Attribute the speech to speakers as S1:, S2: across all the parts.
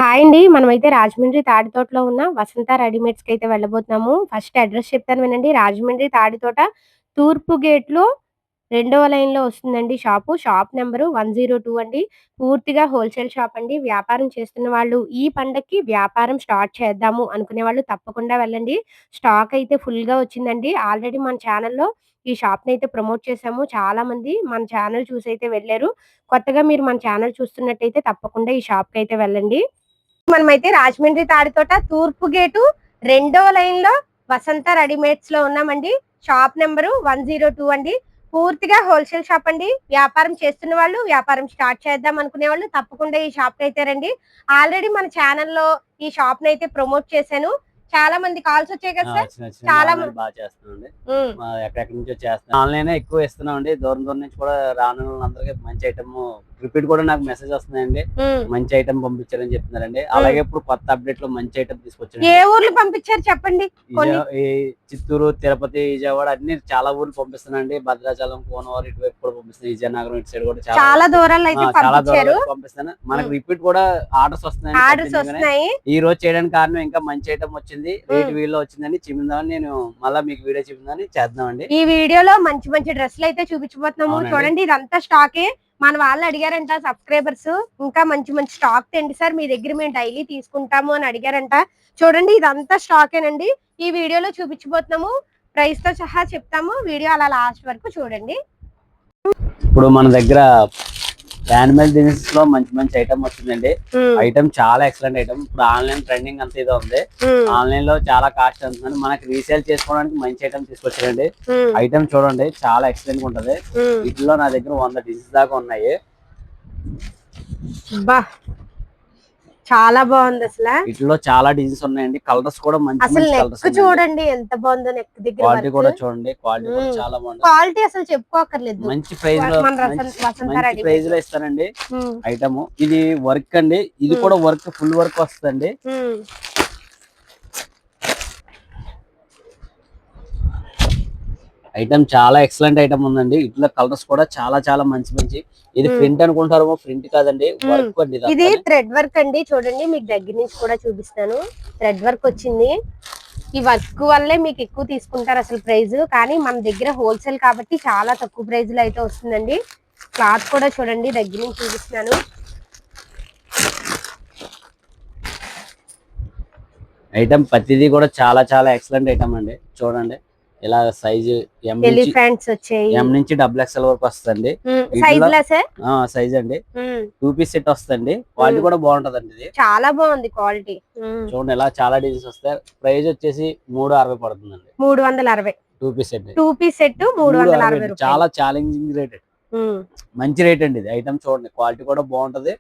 S1: Hi అండి. మనమైతే రాజమండ్రి తాడితోటలో ఉన్న వసంత రెడీమేడ్స్‌కి అయితే వెళ్ళబోతున్నాము. ఫస్ట్ అడ్రెస్ చెప్తాను వినండి. రాజమండ్రి తాడితోట తూర్పు గేట్‌లో రెండవ లైన్‌లో వస్తుందండి షాపు. షాప్ నంబరు 102 అండి. పూర్తిగా హోల్‌సేల్ షాప్ అండి. వ్యాపారం చేస్తున్న వాళ్ళు ఈ పండక్కి వ్యాపారం స్టార్ట్ చేద్దాము అనుకునే వాళ్ళు తప్పకుండా వెళ్ళండి. స్టాక్ అయితే ఫుల్‌గా వచ్చిందండి. ఆల్రెడీ మన ఛానెల్‌లో ఈ షాప్‌నైతే ప్రమోట్ చేశాము. చాలామంది మన ఛానెల్ చూసైతే వెళ్లారు. కొత్తగా మీరు మన ఛానెల్ చూస్తున్నట్టయితే తప్పకుండా ఈ షాప్‌కైతే వెళ్ళండి. మనమైతే రాజమండ్రి తాడితోట తూర్పు గేటు రెండవ లైన్ లో వసంత రెడీమేడ్స్ లో ఉన్నామండి. షాప్ నెంబరు 102 అండి. పూర్తిగా హోల్సేల్ షాప్ అండి. వ్యాపారం చేస్తున్న వాళ్ళు, వ్యాపారం స్టార్ట్ చేద్దాం అనుకునే వాళ్ళు తప్పకుండా ఈ షాప్ కి అయితే రండి. ఆల్రెడీ మన ఛానల్లో ఈ షాప్ నైతే ప్రమోట్ చేశాను. చాలా మంది కాల్స్ వచ్చాయి కదా సార్. చాలా
S2: బాగా చేస్తున్నాండి. ఎక్కడెక్కడి నుంచో చేస్తున్నాం. ఆన్లైన్ ఎక్కువ ఇస్తున్నామండి. దూరం దూరం నుంచి కూడా రాని వాళ్ళందరికీ మంచి ఐటమ్ రిపీట్ కూడా నాకు మెసేజ్ వస్తున్నాయండి. మంచి ఐటమ్ పంపించారని చెప్తున్నారండి. అలాగే ఇప్పుడు కొత్త అప్డేట్ లో మంచి ఐటమ్ తీసుకొచ్చారు.
S1: ఏ ఊర్లు పంపించారు చెప్పండి.
S2: ఈ చిత్తూరు, తిరుపతి, విజయవాడ అన్ని చాలా ఊర్లు పంపిస్తున్నాండి. భద్రాచలం, కోనవరం ఇటువైపు కూడా పంపిస్తున్నాయి. విజయనగరం ఇటు సైడ్ కూడా
S1: చాలా దూరాలు అయితే
S2: పంపిస్తాను. మనకు రిపీట్ కూడా ఆర్డర్స్ వస్తున్నాయి. ఈ రోజు చేయడానికి కారణం ఇంకా మంచి ఐటమ్ వచ్చింది. రేట్ వీడియో వచ్చిందని చూపిందామని నేను మళ్ళీ మీకు వీడియో చూపిందని చేద్దామండి.
S1: ఈ వీడియోలో మంచి మంచి డ్రెస్సులు అయితే చూపించబోతున్నాము. చూడండి ఇదంతా స్టాకే. మన వాళ్ళు అడిగారంట సబ్స్క్రైబర్స్, ఇంకా మంచి మంచి స్టాక్ తెండి సార్ మీ దగ్గర మేము డైలీ తీసుకుంటాము అని అడిగారంట. చూడండి ఇదంతా స్టాకేనండి. ఈ వీడియోలో చూపించబోతున్నాము. ప్రైస్ తో సహా చెప్తాము. వీడియో అలా లాస్ట్ వరకు చూడండి.
S2: ఇప్పుడు మన దగ్గర యానిమల్ బిజినెస్ లో మంచి మంచి ఐటమ్ వచ్చిందండి. ఐటమ్ చాలా ఎక్సలెంట్ ఐటమ్. ఇప్పుడు ఆన్లైన్ ట్రెండింగ్ అంతా ఇదో ఉంది. ఆన్లైన్ లో చాలా కాస్ట్ అంటున్నాను. మనకి రీసేల్ చేసుకోవడానికి మంచి ఐటమ్ తీసుకొచ్చారండి. ఐటమ్ చూడండి చాలా ఎక్సలెంట్ గా ఉంటది. వీటిలో నా దగ్గర 100 డిజైన్స్ దాకా ఉన్నాయి.
S1: చాలా బాగుంది. అసలు
S2: వీటిలో చాలా డిజైన్స్ ఉన్నాయండి. కలర్స్ కూడా మంచి
S1: కలర్స్ చూడండి ఎంత బాగుందో. నెక్ దగ్గర
S2: క్వాలిటీ కూడా చూడండి. క్వాలిటీ కూడా చాలా బాగుంది.
S1: క్వాలిటీ అసలు చెప్పుకోకర్లేదు.
S2: మంచి ప్రైస్ లో ఇస్తానండి ఐటమ్. ఇది వర్క్ అండి. ఇది కూడా వర్క్ ఫుల్ వర్క్ వస్తుందండి. ఐటమ్ చాలా ఎక్సలెంట్ ఐటమ్ ఉందండి. ఇట్లా కలర్స్ కూడా చాలా చాలా మంచి మంచి. ఇది ప్రింట్ అనుకుంటారు, ప్రింట్ కాదండి, వర్క్ అండి.
S1: ఇది థ్రెడ్ వర్క్ అండి. చూడండి మీకు దగ్గర నుంచి కూడా చూపిస్తాను. థ్రెడ్ వర్క్ వచ్చింది. ఈ వర్క్ వల్లే మీకు ఎక్కువ తీసుకుంటారు అసలు ప్రైస్. కానీ మన దగ్గర హోల్సేల్ కాబట్టి చాలా తక్కువ ప్రైస్ లో అయితే వస్తుందండి. క్లాత్ కూడా చూడండి దగ్గర నుంచి చూపిస్తున్నాను.
S2: ఐటమ్ ప్రతిదీ కూడా చాలా చాలా ఎక్సలెంట్ ఐటమ్ అండి. చూడండి ఇలా సైజు ఎం నుంచి XXL వరకు వస్తుంది. సైజ్ అండి. 2 పీస్ సెట్ వస్తుంది. క్వాలిటీ కూడా బాగుంటదండి. ఇది చాలా బాగుంది క్వాలిటీ. చూడండి ఇలా చాలా డిజైన్స్ వస్తాయి. ప్రైస్ వచ్చేసి 360 పడుతుందండి.
S1: 360 2 పీస్ సెట్ 360.
S2: చాలా ఛాలెంజింగ్ రేట్. మంచి రేట్ అండి ఇది. ఐటమ్ చూడండి క్వాలిటీ కూడా బాగుంటది.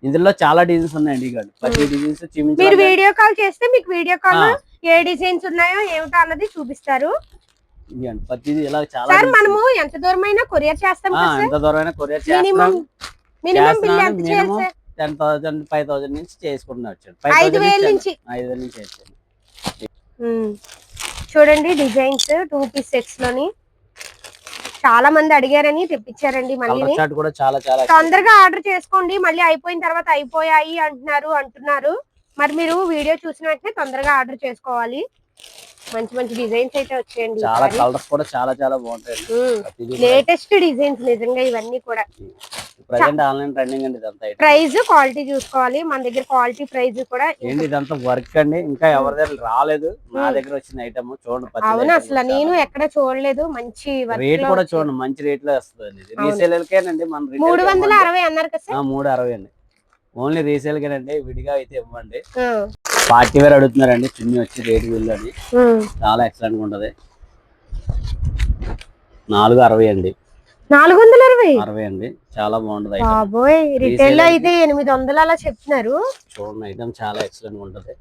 S2: ఇందులో చాలా డిజైన్స్ ఉన్నాయండి. ప్రతి డిజైన్స్
S1: మీరు వీడియో కాల్ చేస్తే మీకు వీడియో కాల్ ఏ డిజైన్స్ ఉన్నాయో ఏమిటో అన్నది చూపిస్తారు.
S2: ప్రతిదీ ఇలా చాలా.
S1: సార్ మనము ఎంత దూరమైనా కొరియర్ చేస్తాం కదా సార్.
S2: ఎంత దూరమైనా కొరియర్ చేస్తాం. మినిమం బిల్ ఎంత చేయాలి సార్? 10,000 5,000 నుంచి చేసుకుంటున్నారు.
S1: 5,000 నుంచి చూడండి డిజైన్స్ 2 పీస్ సెట్స్ లోని చాలా మంది అడిగారని తెప్పించారండి. మళ్ళీ
S2: కూడా చాలా చాలా
S1: తొందరగా ఆర్డర్ చేసుకోండి. మళ్ళీ అయిపోయిన తర్వాత అయిపోయాయి అంటున్నారు. మరి మీరు వీడియో చూసిన వెంటనే తొందరగా ఆర్డర్ చేసుకోవాలి. మంచి మంచి డిజైన్స్ అయితే వచ్చాయండి.
S2: చాలా కలర్స్ కూడా చాలా చాలా బాగుంటాయి.
S1: లేటెస్ట్ డిజైన్స్ నిజంగా ఇవన్నీ కూడా.
S2: ప్రెజెంట్ ఆన్లైన్ ట్రెండింగ్ అండి. ఇదంతా
S1: ప్రైస్ క్వాలిటీ చూసుకోవాలి. మన దగ్గర క్వాలిటీ ప్రైస్ కూడా
S2: ఏంటి ఇదంతా వర్క్ అండి. ఇంకా ఎవరి దగ్గర రాలేదు. నా దగ్గర వచ్చిన ఐటమ్ చూడండి.
S1: అవును అసలు నేను ఎక్కడ చూడలేదు. మంచి
S2: రేట్ కూడా చూడండి మంచి రేట్ లో వస్తుంది. రీసేల్ కేనండి. మన
S1: 360 అన్నారు కదా సార్.
S2: 360 అండి. ఓన్లీ రీసేల్ కేనండి. విడిగా అయితే ఇవ్వండి. పార్టీ వేర్ అడుగుతున్నారండి. చున్నీ వచ్చి రేట్ వీళ్ళని చాలా ఎక్సలెంట్ గా ఉంటది. 460 అండి.
S1: 460
S2: అండి. చాలా బాగుంటది.
S1: రిటైల్ లో అయితే 800 అలా చెప్తున్నారు.
S2: చూడండి ఐటమ్ చాలా ఎక్సలెంట్ గా ఉంటది.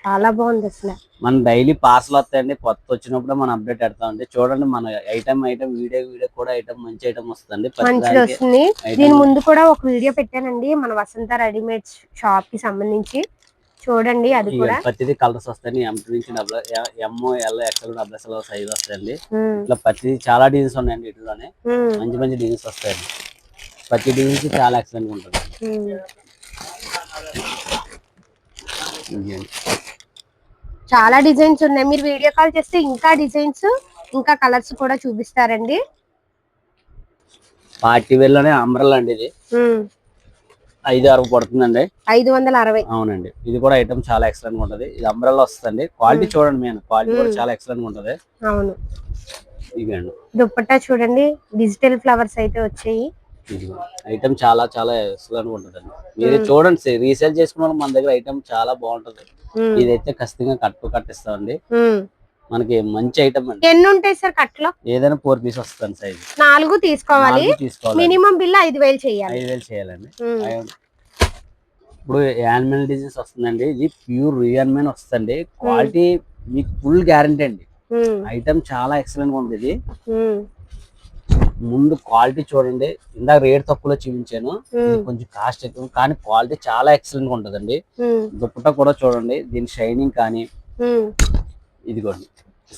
S1: చాలా బాగుంది అసలు.
S2: మన డైలీ పార్సల్ వస్తాయండి. కొత్త వచ్చినప్పుడు మనం అప్డేట్ పెడతామండి. చూడండి మన ఐటమ్ వీడియో కూడా ఐటమ్ మంచి ఐటమ్ వస్తుంది.
S1: వస్తుంది. దీని ముందు కూడా ఒక వీడియో పెట్టానండి మన వసంత రెడీమేడ్స్ షాప్ కి సంబంధించి. చూడండి అది కూడా
S2: ప్రతిదీ కలర్స్ వస్తాయి. M నుంచి ML XL XXL సైజ్ వస్తాయండి. ఇట్లా ప్రతిదీ చాలా డిజైన్స్ ఉన్నాయండి. వీటిలోనే మంచి మంచి డిజైన్స్ వస్తాయండి. ప్రతి డిజైన్స్ చాలా ఎక్సలెంట్ గా ఉంటుంది.
S1: చాలా డిజైన్స్ ఉన్నాయి. మీరు వీడియో కాల్ చేస్తే ఇంకా డిజైన్స్ ఇంకా కలర్స్ కూడా చూపిస్తారండి.
S2: పార్టీ వేర్ లోనే అంబ్రెల్లా అండి ఇది. 560 పడుతుందండి.
S1: 560.
S2: అవునండి. ఇది కూడా ఐటమ్ చాలా ఎక్సలెంట్ గా ఉంటది. ఇది అంబ్రెల్లా వస్తుంది. క్వాలిటీ చూడండి, మెయిన్ క్వాలిటీ కూడా చాలా ఎక్సలెంట్ గా ఉంటది.
S1: అవును.
S2: ఇదండి
S1: దుపట్టా చూడండి, డిజిటల్ ఫ్లవర్స్ అయితే వచ్చాయి.
S2: ఐటమ్ చాలా చాలా ఎక్సలెంట్ గా ఉంటదండి. మీరు చూడండి, రీసేల్ చేసుకున్న మన దగ్గర ఐటమ్ చాలా బాగుంటది. ఇదైతే ఖచ్చితంగా కట్టిస్తామండి. మనకి మంచి ఐటమ్ అండి.
S1: ఎన్ని ఉంటాయి సార్ కట్లో?
S2: ఏదైనా 4 పీస్ వస్తుంది సైజ్.
S1: 4 తీసుకోవాలి. మినిమం బిల్ 5,000 చేయాలి.
S2: 5,000 చేయాలండి. ఇప్పుడు యానిమల్ డిజైన్స్ వస్తుందండి. ఇది ప్యూర్ రియల్ మెన్ వస్తుంది. క్వాలిటీ మీకు ఫుల్ గ్యారంటీ అండి. ఐటమ్ చాలా ఎక్సలెంట్ గా ఉంది. ఇది ముందు క్వాలిటీ చూడండి. ఇందాక రేట్ తక్కువలో చూపించాను, కొంచెం కాస్ట్ ఎక్కువ, కానీ క్వాలిటీ చాలా ఎక్సలెంట్ గా ఉంటదండి. దుపట్టా కూడా చూడండి, దీని షైనింగ్ కానీ ఇదిగోండి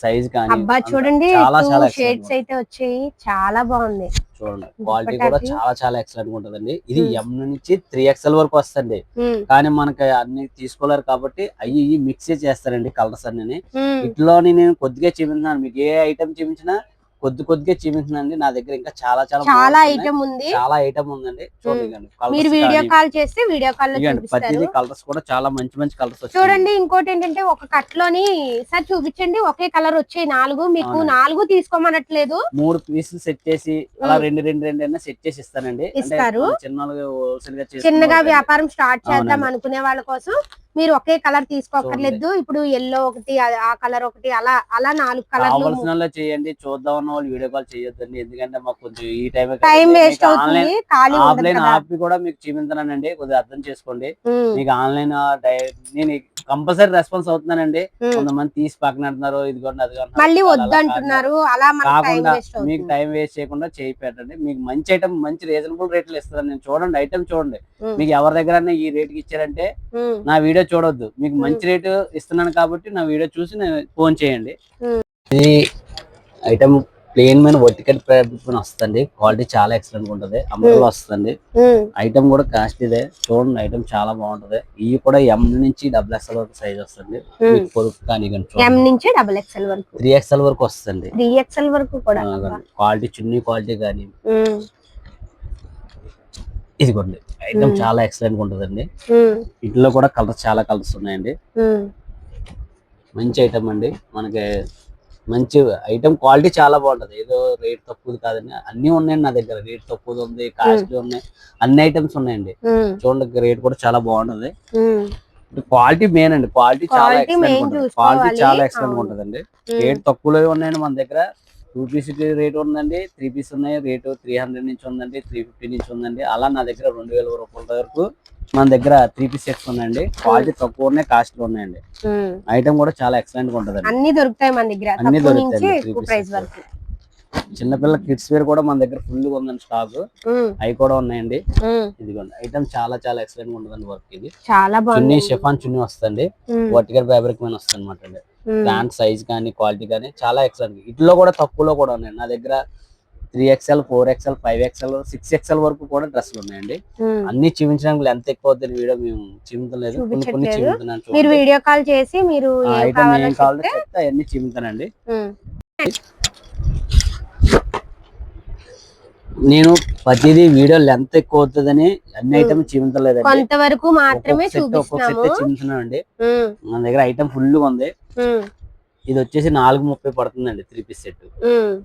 S2: సైజ్ కానీ
S1: చూడండి, షేడ్స్ అయితే వచ్చాయి. చాలా బాగుంది
S2: చూడండి. క్వాలిటీ కూడా చాలా చాలా ఎక్సలెంట్ గా ఉంటదండి. ఇది M నుంచి 3XL వరకు వస్తుంది. కానీ మనకి అన్ని తీసుకోలేరు కాబట్టి అవి మిక్స్ చేస్తారండి కలర్స్ అన్ని. ఇట్లోని నేను కొద్దిగా చూపించాను, మీకు ఏ ఐటమ్ చూపించినా కొద్దిగా చూపించండి. నా దగ్గర ఇంకా చాలా చాలా
S1: ఐటమ్ ఉంది.
S2: చాలా ఐటమ్ ఉందండి. చూడండి,
S1: మీరు వీడియో కాల్ చేస్తే వీడియో కాల్ లో
S2: ప్రతిదీ కలర్స్ కూడా చాలా మంచి మంచి కలర్స్ వచ్చాయి.
S1: చూడండి, ఇంకోటి ఏంటంటే ఒక కట్ లోని సార్ చూపించండి, ఒకే కలర్ వచ్చాయి 4. మీకు 4 తీసుకోమనట్లేదు.
S2: 3 పీసులు సెట్ చేసి అలా రెండు సెట్ చేసి ఇస్తానండి.
S1: ఇస్తారు.
S2: చిన్నగా
S1: వ్యాపారం స్టార్ట్ చేద్దాం అనుకునే వాళ్ళ కోసం మీరు ఒకే కలర్ తీసుకోకర్లేదు. ఇప్పుడు ఎల్లో ఒకటి, ఆ కలర్ ఒకటి, అలా అలా 4 కలర్లు
S2: చేయండి. చూద్దాం అన్న వాళ్ళు వీడియో కాల్ చేయొద్దండి, ఎందుకంటే మాకు కొంచెం ఈ
S1: టైం వేస్ట్ అవుతుంది.
S2: ఆఫ్లైన్ ఆపి కూడా మీకు చూపించానండి, కొద్దిగా అర్థం చేసుకోండి. మీకు ఆన్లైన్ నేను కంపల్సరీ రెస్పాన్స్ అవుతున్నానండి. కొంతమంది తీసి పక్కన అంటున్నారు, ఇది కూడా అది
S1: మళ్ళీ వద్దంటున్నారు. అలా
S2: కాకుండా మీకు టైం వేస్ట్ చేయకుండా చేయి పెట్టండి. మీకు మంచి ఐటమ్ మంచి రీజనబుల్ రేట్లు ఇస్తాను నేను. చూడండి, ఐటమ్ చూడండి. మీకు ఎవరి దగ్గర ఈ రేట్ కి ఇచ్చారంటే నా వీడియో చూడొద్దు. మీకు మంచి రేటు ఇస్తున్నాను కాబట్టి నా వీడియో చూసి ఫోన్ చేయండి. ఇది ఐటమ్ ప్లేన్ మీద వర్టికల్ ఫ్యాబ్రిక్ వస్తుంది. క్వాలిటీ చాలా ఎక్సలెంట్ గా ఉంటది. అంబ్రెల్లా వస్తుంది. ఐటమ్ కూడా కాస్ట్ ఇదే. చూడండి, ఐటమ్ చాలా బాగుంటది. ఇవి కూడా M నుంచి XXL వరకు సైజ్ వస్తుంది.
S1: M నుంచి XXL వరకు
S2: 3XL వరకు వస్తుంది.
S1: 3XL వరకు కూడా
S2: క్వాలిటీ, చున్నీ క్వాలిటీ కానీ ఇదిగోండి. ఐటమ్ చాలా ఎక్సలెంట్ గా ఉంటదండి. ఇంట్లో కూడా కలర్స్ చాలా కలర్స్ ఉన్నాయండి. మంచి ఐటమ్ అండి. మనకి మంచి ఐటమ్, క్వాలిటీ చాలా బాగుంటది. ఏదో రేట్ తక్కువ కాదండి, అన్ని ఉన్నాయండి నా దగ్గర. రేట్ తక్కువ ఉంది, కాస్ట్లీ ఉన్నాయి, అన్ని ఐటమ్స్ ఉన్నాయండి. చూడండి, రేట్ కూడా చాలా బాగుంటది. క్వాలిటీ మెయిన్ అండి. క్వాలిటీ చాలా ఎక్సలెంట్ గా ఉంటదండి. రేట్ తక్కువలో ఉన్నాయండి మన దగ్గర. 2 పీస్ రేట్ ఉందండి, 3 పీస్ ఉన్నాయి. రేటు 300 నుంచి ఉందండి, 350 నుంచి ఉందండి. అలా నా దగ్గర 2,000 రూపాయల వరకు మన దగ్గర 3 పీస్ సెట్స్ ఉన్నాయండి. క్వాలిటీ తక్కువ ఉన్నాయి, కాస్ట్లీ ఉన్నాయండి. ఐటమ్ కూడా చాలా ఎక్సలెంట్ గా ఉంటది.
S1: అన్ని దొరుకుతాయి మన దగ్గర,
S2: అన్ని దొరుకుతాయి. చిన్నపిల్ల కిడ్స్ వేర్ కూడా మన దగ్గర ఫుల్ గా ఉందండి స్టాక్. అవి కూడా ఉన్నాయండి. ఇదిగోండి, ఐటమ్ చాలా చాలా ఎక్సలెంట్ గా ఉంటదండి. వర్క్ ఇది
S1: చాలా బాగుంది.
S2: షిఫాన్ చున్నీ వస్తుంది. వర్టికల్ ఫ్యాబ్రిక్ మీద వస్తుంది అనమాట అండి. ప్యాంట్ సైజ్ కానీ క్వాలిటీ కానీ చాలా ఎక్సలెంట్. ఇట్లో కూడా తక్కువలో కూడా ఉన్నాయి నా దగ్గర. 3XL, 4XL, 5XL, 6XL వరకు కూడా డ్రెస్సులు ఉన్నాయండి. అన్ని చూపించడానికి ఎంత ఎక్కువ అవుతుంది వీడియో మేము చూపించలేదు. కొన్ని చూపించాను.
S1: మీరు వీడియో కాల్ చేసి మీరు
S2: ఐటమ్ ఏం కావాలో చెప్తే అవన్నీ చూపించానండి. నేను ప్రతిదీ వీడియో లెంత్ ఎక్కువ అవుతుందని అన్ని ఐటమ్ చూపించలేదండి.
S1: కొంతవరకు మాత్రమే
S2: చూపించానండి. మన దగ్గర ఐటమ్ ఫుల్ గా ఉంది. ఇది వచ్చేసి 430 పడుతుందండి 3 పీస్ సెట్.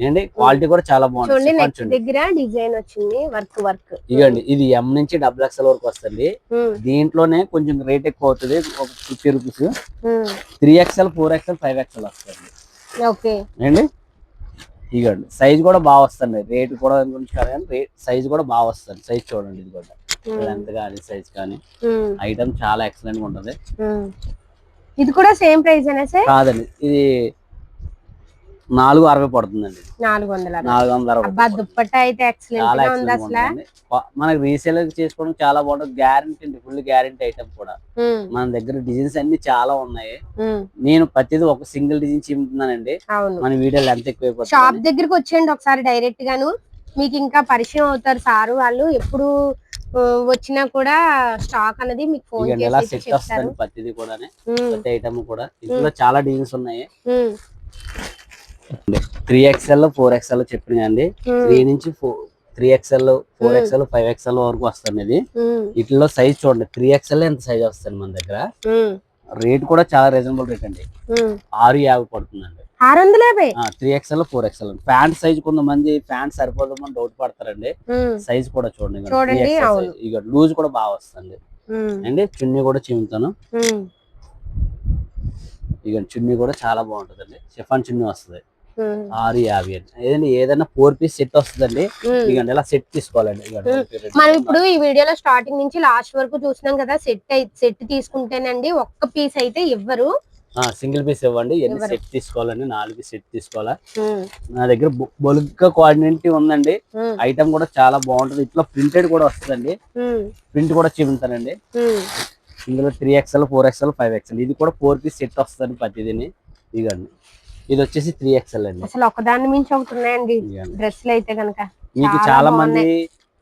S2: ఏంటి, క్వాలిటీ కూడా చాలా బాగుంది. ఇవ్వండి, ఇది M నుంచి XXL వరకు వస్తుంది. దీంట్లోనే కొంచెం రేట్ ఎక్కువ అవుతుంది, ఒక 50 రూపీస్. 3XL, 4XL, 5XL వస్తుంది. ఏంటి, ఇవ్వండి, సైజ్ కూడా బాగా వస్తుంది. రేట్ కూడా గురించి కాదు కానీ సైజ్ కూడా బాగా వస్తుంది. సైజ్ చూడండి, ఇది కూడా లెంత్ కానీ సైజ్ కానీ ఐటమ్ చాలా ఎక్సలెంట్ గా ఉంటది.
S1: ఇది కూడా సేమ్ ప్రైస్
S2: కాదండి, ఇది 460 పడుతుందండి.
S1: 460. దుప్పట్టా అయితే ఎక్సలెంట్ గా ఉంది. అసలు
S2: మనకి రీసేల్ చేసుకోవడం చాలా బాగుంటుంది. గ్యారంటీ అండి, ఫుల్ గ్యారంటీ ఐటమ్ కూడా. మన దగ్గర డిజైన్స్ అన్ని చాలా ఉన్నాయి. నేను ప్రతిదీ ఒక సింగిల్ డిజైన్ చూపుతున్నానండి. మన వీడియోలు ఎంత ఎక్కువ.
S1: షాప్ దగ్గరికి వచ్చేయండి ఒకసారి డైరెక్ట్ గాను, మీకు ఇంకా పరిచయం అవుతారు సారు. వాళ్ళు ఎప్పుడు వచ్చినా కూడా స్టాక్ అనేది మీకు ఫోన్ చేసి
S2: సెట్ వస్తుంది ప్రతిదీ కూడా, ప్రతి ఐటమ్ కూడా. ఇందులో చాలా డిజైన్స్ ఉన్నాయి. 3XL 4XL చెప్పిన అండి. 3 నుంచి 3XL 4XL 5XL వరకు వస్తుంది ఇది. వీటిలో సైజ్ చూడండి, 3XL ఎంత సైజ్ వస్తుంది మన దగ్గర. రేట్ కూడా చాలా రీజనబుల్ రేట్ అండి, 650 పడుతుందండి.
S1: 650.
S2: 3XL 4XL pant size. కొంతమంది ప్యాంట్ సరిపోదని డౌట్ పడతారండి. సైజ్ కూడా చూడండి, ఇక లూజ్ కూడా బాగా వస్తుంది అండి. చున్నీ కూడా చూపుతాను. ఇక చున్నీ కూడా చాలా బాగుంటదండి, షిఫాన్ చున్నీ వస్తుంది. 650 అండి. ఏదైనా 4 పీస్ సెట్ వస్తుందండి. ఇక ఇలా సెట్ తీసుకోవాలండి.
S1: మనం ఇప్పుడు ఈ వీడియోలో స్టార్టింగ్ నుంచి లాస్ట్ వరకు చూసినాం కదా, సెట్ తీసుకుంటేనండి ఒక్క పీస్ అయితే ఇవ్వరు,
S2: సింగిల్ పీస్ ఇవ్వండి. ఎన్ని సెట్ తీసుకోవాలండి, 4 సెట్ తీసుకోవాలా. నా దగ్గర బొలుగ్గా క్వాంటిటీ ఉందండి. ఐటమ్ కూడా చాలా బాగుంటది. ఇట్లా ప్రింటెడ్ కూడా వస్తుందండి, ప్రింట్ కూడా చూపుతానండి. ఇందులో 3XL 4XL 5XL ఇది కూడా 4 పీస్ సెట్ వస్తుంది ప్రతిదీని. ఇదండి, ఇది వచ్చేసి 3XL అండి.
S1: అసలు ఒకదాని మించి ఒకటి ఉన్నాయండి డ్రెస్సులు అయితే కనుక.
S2: మీకు చాలా మంది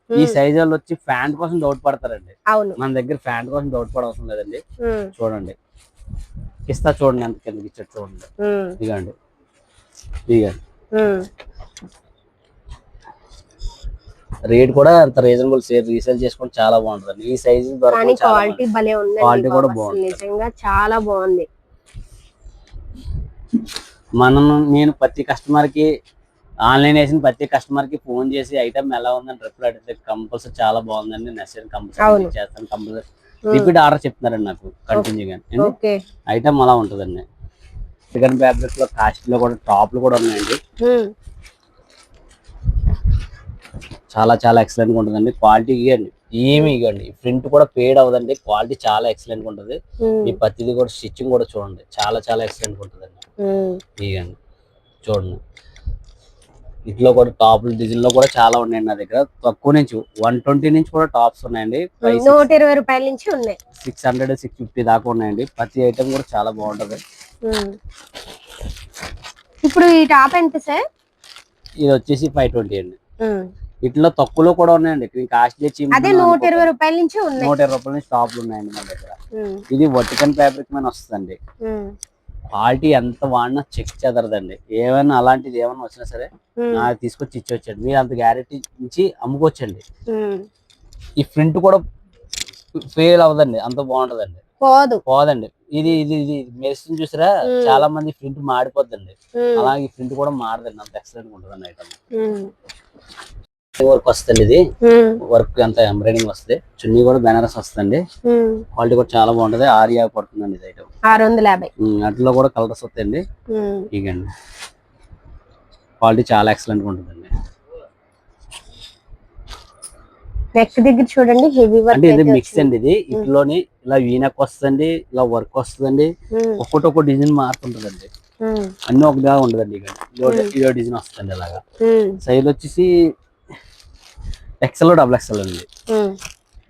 S2: ఈ సైజ్ వాళ్ళు వచ్చి ప్యాంట్ కోసం డౌట్ పడతారండి.
S1: అవును,
S2: మన దగ్గర ప్యాంట్ కోసం డౌట్ పడవసరం లేదండి. చూడండి, ఇస్తా చూడండి ఎంత కిందకి ఇచ్చాడు చూడండి. ఇదిగండి, ఇదిగండి. రేట్ కూడా అంత రీజనబుల్, రీసేల్ చేసుకుంటే చాలా బాగుంటుంది. ఈ సైజ్
S1: క్వాలిటీ భలే ఉంది,
S2: క్వాలిటీ కూడా బాగుంది,
S1: నిజంగా చాలా బాగుంది.
S2: నేను ప్రతి కస్టమర్ కి, ఆన్లైన్ వేసిన ప్రతి కస్టమర్ కి ఫోన్ చేసి ఐటమ్ ఎలా ఉందని రిప్లై అడిగితే కంపల్సరీ చాలా బాగుందండి, నెక్స్ట్ కంపల్సరీ చేస్తాను, కంపల్సరీ రిపీట్ ఆర్డర్ చెప్తున్నారండి నాకు కంటిన్యూగా. ఐటమ్ అలా ఉంటుందండి. చికెన్ ఫ్యాబ్రిక్ లో కాస్ట్ లో కూడా టాప్లు కూడా ఉన్నాయండి. చాలా చాలా ఎక్సలెంట్ గా ఉంటుందండి. క్వాలిటీ ఇవ్వండి, ప్రింట్ కూడా పేడ్ అవ్వదండి. క్వాలిటీ చాలా ఎక్సలెంట్ గా ఉంటుంది. ఈ ప్రతిదీ కూడా స్టిచ్చింగ్ కూడా చూడండి, చాలా చాలా ఎక్సలెంట్ గా ఉంటుందండి. ఇవ్వండి చూడండి, ఇట్లో కూడా టాప్లు డిజైన్ లో కూడా చాలా ఉన్నాయండి నా దగ్గర. తక్కువ నుంచి 120 నుంచి కూడా టాప్స్ ఉన్నాయండి.
S1: 120 రూపాయల నుంచి ఉన్నాయి,
S2: 600 650 దాకా ఉన్నాయండి. ప్రతి ఐటమ్ కూడా చాలా బాగుంటది.
S1: ఇప్పుడు ఈ టాప్ ఎంత సార్?
S2: ఇది వచ్చేసి 520 అండి. ఇట్లా తక్కువలో కూడా ఉన్నాయండి. కాస్ట్
S1: 120 రూపాయల నుంచి
S2: 120 రూపాయల నుంచి టాప్లు ఉన్నాయండి మన దగ్గర. ఇది వర్టికల్ ఫ్యాబ్రిక్ మీద వస్తుందండి. క్వాలిటీ ఎంత వాడినా చెక్ చెదరదండి. ఏమైనా అలాంటిది ఏమైనా వచ్చినా సరే నాకు తీసుకొచ్చి ఇచ్చొచ్చండి. మీరు అంత గ్యారెంటీ ఇచ్చి అమ్ముకోవచ్చండి. ఈ ప్రింట్ కూడా ఫెయిల్ అవ్వదండి, అంత బాగుంటదండి, పోదండి. ఇది ఇది ఇది మెడిసిన్ చూసారా, చాలా మంది ప్రింట్ మాడిపోద్దండి. అలాగే ఈ ప్రింట్ కూడా మారదండి, అంత ఎక్సలెంట్ గా ఉంటుందండి ఐటమ్. వర్క్ వస్తుంది, ఇది వర్క్ అంత ఎంబ్రాయిడింగ్ వస్తుంది. చున్నీ కూడా బెనారస్ వస్తుంది. క్వాలిటీ కూడా చాలా బాగుంటది. 650 పడుతుందండి ఇది ఐటమ్,
S1: 650.
S2: అట్లా కూడా కలర్స్ వస్తాయండి. ఇగండి, క్వాలిటీ చాలా ఎక్సలెంట్ గా ఉంటుందండి.
S1: నెక్ దగ్గర చూడండి, హెవీ వర్క్
S2: అంటే ఇది మిక్స్ అండి. ఇది ఇట్లోని ఇలా వీనక్ వస్తుంది, ఇలా వర్క్ వస్తుందండి. ఒక్కొక్క డిజైన్ మారుతుంటదండి, అన్ని ఒకగా ఉండదండి. ఇదో డిజైన్ వస్తుంది ఇలాగా. సైజ్ వచ్చేసి XL XXL అండి.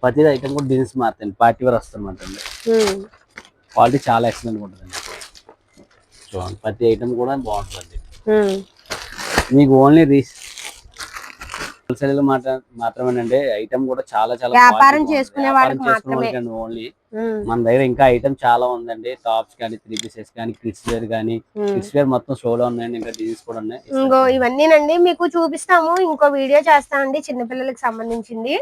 S2: ప్రతి ఐటమ్ కూడా డిజైన్స్ మారుతాయండి, పార్టీ వేర్ వస్తుందన్నమాట అండి. క్వాలిటీ చాలా ఎక్సలెంట్ గా ఉంటుందండి. చూడండి, ప్రతి ఐటమ్ కూడా బాగుంటుంది. మీకు ఓన్లీ హోల్సేల్ మాత్రమేనండి. ఐటమ్ కూడా చాలా చాలా
S1: వ్యాపారం చేసుకునే వాళ్ళకి మాత్రమే
S2: ఓన్లీ. మన దగ్గర ఇంకా ఐటమ్ చాలా ఉందండి. టాప్స్ కానీ, 3 పీసెస్ కానీ, కిడ్స్ వేర్ కానీ. కిడ్స్ వేర్ మొత్తం షోలో ఉన్నాయండి, ఇంకా డిజైన్స్ కూడా ఉన్నాయి.
S1: ఇవన్నీనండి మీకు చూపిస్తాము. ఇంకో వీడియో చేస్తామండి చిన్నపిల్లలకి సంబంధించింది.